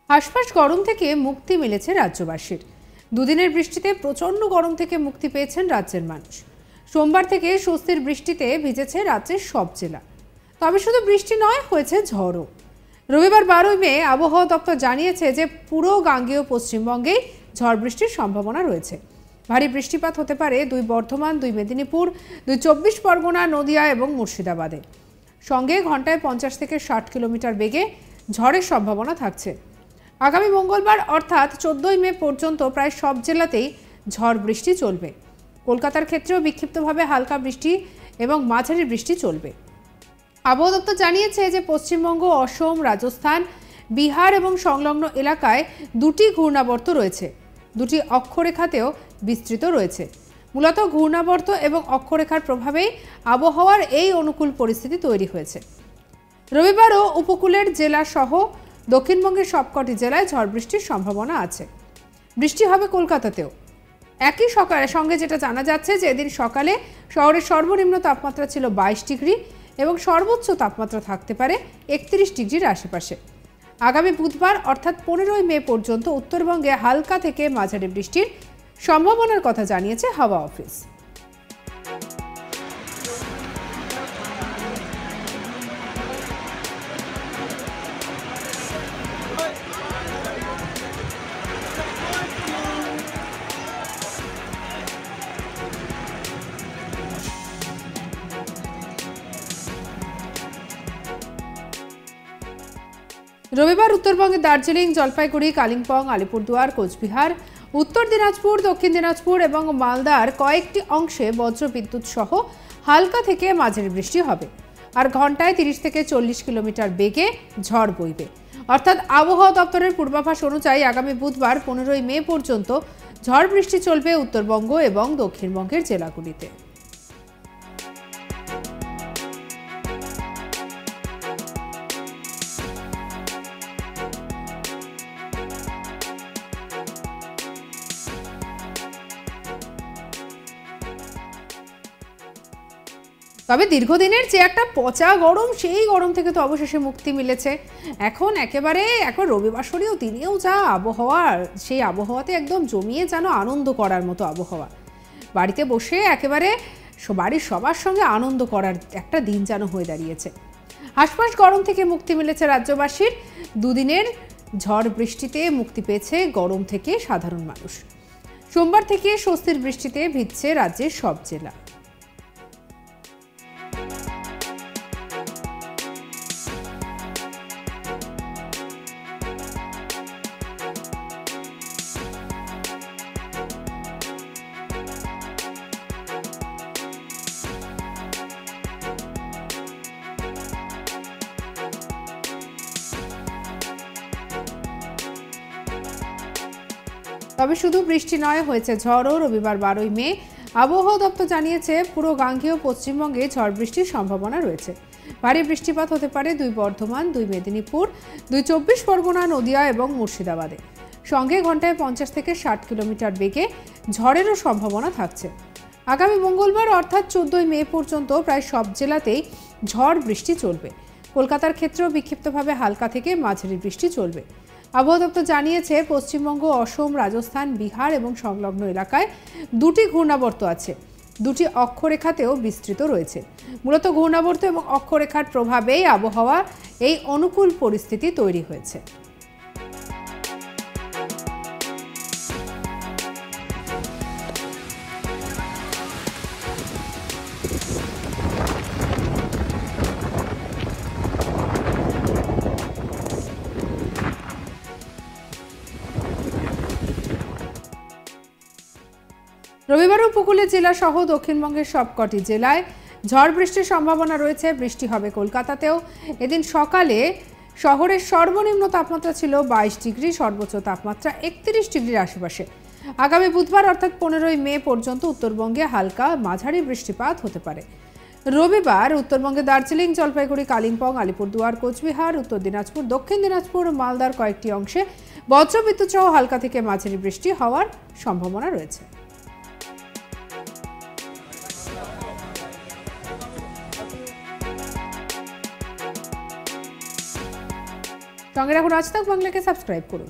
হাসফাস গরম থেকে মুক্তি মিলেছে রাজ্যবাসীর। দুদিনের বৃষ্টিতে প্রচণ্ড গরম থেকে মুক্তি পেয়েছেন রাজ্যের মানুষ। সোমবার থেকে স্বস্তির বৃষ্টিতে ভিজেছে রাজ্যের সব জেলা। তবে শুধু বৃষ্টি নয়, হয়েছে ঝড়ও। রবিবার 12 মে আবহাওয়া দপ্তর জানিয়েছে যে পুরো গাঙ্গেয় পশ্চিমবঙ্গেই ঝড় বৃষ্টির সম্ভাবনা রয়েছে। ভারী বৃষ্টিপাত হতে পারে 2 বর্ধমান, 2 মেদিনীপুর, 2 24 পরগনা, নদিয়া এবং মুর্শিদাবাদে। সঙ্গে ঘন্টায় 50 থেকে 60 কিলোমিটার বেগে ঝড়ের সম্ভাবনা থাকছে। আগামী মঙ্গলবার অর্থাৎ 14 মে পর্যন্ত প্রায় সব জেলাতেই ঝড় বৃষ্টি চলবে। কলকাতার ক্ষেত্রেও বিক্ষিপ্তভাবে হালকা বৃষ্টি এবং মাঝারি বৃষ্টি চলবে। আবহাওয়া দপ্তর জানিয়েছে যে পশ্চিমবঙ্গ, অসম, রাজস্থান, বিহার এবং সংলগ্ন এলাকায় 2টি ঘূর্ণাবর্ত রয়েছে। 2টি অক্ষরেখাতেও বিস্তৃত রয়েছে। মূলত ঘূর্ণাবর্ত এবং অক্ষরেখার প্রভাবেই আবহাওয়ার এই অনুকূল পরিস্থিতি তৈরি হয়েছে। রবিবারও উপকূলের জেলা সহ দক্ষিণবঙ্গের সবকটি জেলায় ঝড় বৃষ্টির সম্ভাবনা আছে। বৃষ্টি হবে কলকাতাতেও। একই সঙ্গে যেটা জানা যাচ্ছে যে এদিন সকালে শহরের সর্বনিম্ন তাপমাত্রা ছিল 22 ডিগ্রি এবং সর্বোচ্চ তাপমাত্রা থাকতে পারে 31 ডিগ্রির আশেপাশে। আগামী বুধবার অর্থাৎ 15 মে পর্যন্ত উত্তরবঙ্গে হালকা থেকে মাঝারি বৃষ্টির সম্ভাবনার কথা জানিয়েছে হাওয়া অফিস। রবিবার উত্তরবঙ্গে দার্জিলিং, জলপাইগুড়ি, কালিম্পং, আলিপুরদুয়ার, কোচবিহার, উত্তর দিনাজপুর, দক্ষিণ দিনাজপুর এবং মালদার কয়েকটি অংশে বজ্রবিদ্যুৎ সহ হালকা থেকে মাঝারি বৃষ্টি হবে। আর ঘন্টায় 30 থেকে 40 কিলোমিটার বেগে ঝড় বইবে। অর্থাৎ আবহাওয়া দপ্তরের পূর্বাভাস অনুযায়ী আগামী বুধবার 15 মে পর্যন্ত ঝড় বৃষ্টি চলবে উত্তরবঙ্গ এবং দক্ষিণবঙ্গের জেলাগুলিতে। তবে দীর্ঘদিনের যে একটা পচা গরম, সেই গরম থেকে তো অবশেষে মুক্তি মিলেছে। এখন রবিবাসরীয় দিনেও যা আবহাওয়া, সেই আবহাওয়াতে একদম জমিয়ে যেন আনন্দ করার মতো আবহাওয়া। বাড়িতে বসে একেবারে বাড়ির সবার সঙ্গে আনন্দ করার একটা দিন যেন হয়ে দাঁড়িয়েছে। হাসফাস গরম থেকে মুক্তি মিলেছে রাজ্যবাসীর। দুদিনের ঝড় বৃষ্টিতে মুক্তি পেয়েছে গরম থেকে সাধারণ মানুষ। সোমবার থেকে স্বস্তির বৃষ্টিতে ভিজছে রাজ্যের সব জেলা। তবে শুধু বৃষ্টি নয়, হয়েছে ঝড়ও। রবিবার 12 মে আবহাওয়া দপ্তর জানিয়েছে পুরো গাঙ্গেয় পশ্চিমবঙ্গে ঝড় বৃষ্টির সম্ভাবনা রয়েছে। ভারী বৃষ্টিপাত হতে পারে 2 বর্ধমান, 2 মেদিনীপুর, 2 24 পরগনা, নদিয়া এবং মুর্শিদাবাদে। সঙ্গে ঘন্টায় 50 থেকে 60 কিলোমিটার বেগে ঝড়েরও সম্ভাবনা থাকছে। আগামী মঙ্গলবার অর্থাৎ 14 মে পর্যন্ত প্রায় সব জেলাতেই ঝড় বৃষ্টি চলবে। কলকাতার ক্ষেত্রেও বিক্ষিপ্তভাবে হালকা থেকে মাঝারি বৃষ্টি চলবে। আবহাওয়া দপ্তর জানিয়েছে পশ্চিমবঙ্গ, অসম, রাজস্থান, বিহার এবং সংলগ্ন এলাকায় 2টি ঘূর্ণাবর্ত আছে। 2টি অক্ষরেখাতেও বিস্তৃত রয়েছে। মূলত ঘূর্ণাবর্ত এবং অক্ষরেখার প্রভাবেই আবহাওয়া এই অনুকূল পরিস্থিতি তৈরি হয়েছে। রবিবার উপকূলের জেলা সহ দক্ষিণবঙ্গের সবকটি জেলায় ঝড় বৃষ্টির সম্ভাবনা রয়েছে। বৃষ্টি হবে কলকাতাতেও। এদিন সকালে শহরের সর্বনিম্ন তাপমাত্রা ছিল 22 ডিগ্রি, সর্বোচ্চ তাপমাত্রা 31 ডিগ্রির আশেপাশে। আগামী বুধবার অর্থাৎ 15 মে পর্যন্ত উত্তরবঙ্গে হালকা মাঝারি বৃষ্টিপাত হতে পারে। রবিবার উত্তরবঙ্গে দার্জিলিং, জলপাইগুড়ি, কালিম্পং, আলিপুরদুয়ার, কোচবিহার, উত্তর দিনাজপুর, দক্ষিণ দিনাজপুর ও মালদার কয়েকটি অংশে বজ্রবিদ্যুৎ সহ হালকা থেকে মাঝারি বৃষ্টি হওয়ার সম্ভাবনা রয়েছে। সঙ্গে রাখুন আজ তাক বাংলাকে সাবস্ক্রাইব করুন।